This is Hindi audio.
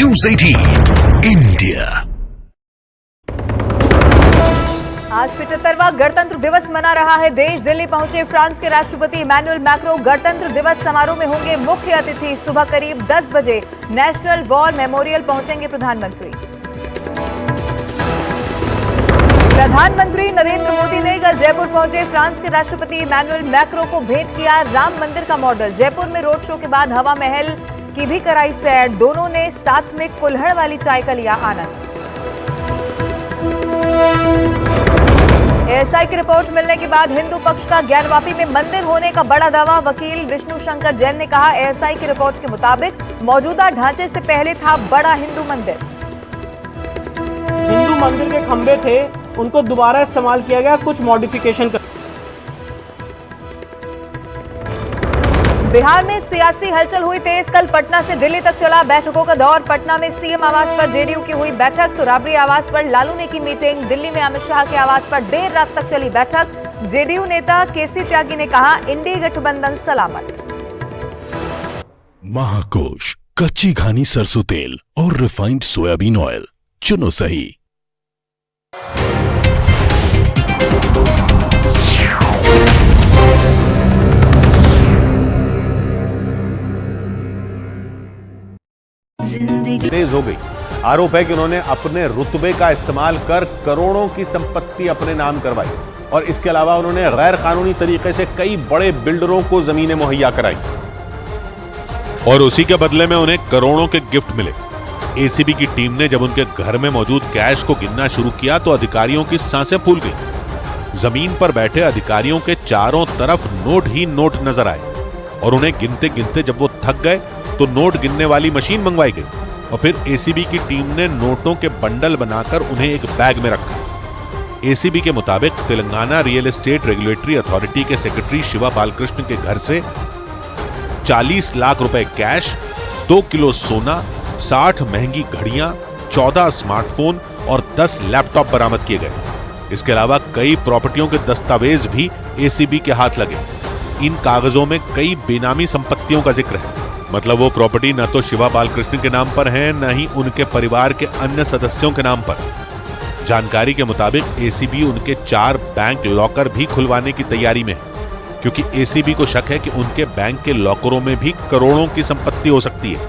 News 18 India. आज 75वां गणतंत्र दिवस मना रहा है देश। दिल्ली पहुंचे फ्रांस के राष्ट्रपति इमैनुअल मैक्रों। गणतंत्र दिवस समारोह में होंगे मुख्य अतिथि। सुबह करीब 10 बजे नेशनल वॉर मेमोरियल पहुंचेंगे प्रधानमंत्री। प्रधानमंत्री नरेंद्र मोदी ने कल जयपुर पहुंचे फ्रांस के राष्ट्रपति इमैनुअल मैक्रों को भेंट किया राम मंदिर का मॉडल। जयपुर में रोड शो के बाद हवा महल की भी कराई सैर। दोनों ने साथ में कुल्हड़ वाली चाय का लिया आनंद। एएसआई की रिपोर्ट मिलने के बाद हिंदू पक्ष का ज्ञानवापी में मंदिर होने का बड़ा दावा। वकील विष्णु शंकर जैन ने कहा, एएसआई की रिपोर्ट के मुताबिक मौजूदा ढांचे से पहले था बड़ा हिंदू मंदिर। हिंदू मंदिर के खंभे थे, उनको दोबारा इस्तेमाल किया गया, कुछ मॉडिफिकेशन कर। बिहार में सियासी हलचल हुई तेज। कल पटना से दिल्ली तक चला बैठकों का दौर। पटना में सीएम आवास पर जेडीयू की हुई बैठक तो राबड़ी आवास पर लालू ने की मीटिंग। दिल्ली में अमित शाह के आवास पर देर रात तक चली बैठक। जेडीयू नेता केसी त्यागी ने कहा, इंडी गठबंधन सलामत। महाकोश कच्ची घानी सरसों तेल और रिफाइंड सोयाबीन ऑयल चुनो सही। तेज हो गई। आरोप है कि उन्होंने अपने रुतबे का इस्तेमाल कर करोड़ों की संपत्ति अपने नाम करवाई और इसके अलावा उन्होंने गैर कानूनी तरीके से कई बड़े बिल्डरों को जमीनें मुहैया कराई और उसी के बदले में उन्हें करोड़ों के गिफ्ट मिले। एसीबी की टीम ने जब उनके घर में मौजूद कैश को गिनना शुरू किया तो अधिकारियों की सांसें फूल गई। जमीन पर बैठे अधिकारियों के चारों तरफ नोट ही नोट नजर आए और उन्हें गिनते गिनते जब वो थक गए तो नोट गिनने वाली मशीन मंगवाई गई और फिर एसीबी की टीम ने नोटों के बंडल बनाकर उन्हें एक बैग में रखा। एसीबी के मुताबिक Telangana real estate regulatory authority के सेक्रेटरी शिवा बालकृष्ण के घर से 40 लाख रुपए कैश, 2 किलो सोना, 60 महंगी घड़ियां, 14 स्मार्टफोन और 10 लैपटॉप बरामद किए गए। इसके अलावा कई प्रॉपर्टियों के दस्तावेज भी एसीबी के हाथ लगे। इन कागजों में कई बेनामी संपत्तियों का जिक्र है। मतलब वो प्रॉपर्टी न तो शिवा बालकृष्ण के नाम पर है, न ही उनके परिवार के अन्य सदस्यों के नाम पर। जानकारी के मुताबिक एसीबी उनके 4 बैंक लॉकर भी खुलवाने की तैयारी में है, क्योंकि एसीबी को शक है कि उनके बैंक के लॉकरों में भी करोड़ों की संपत्ति हो सकती है।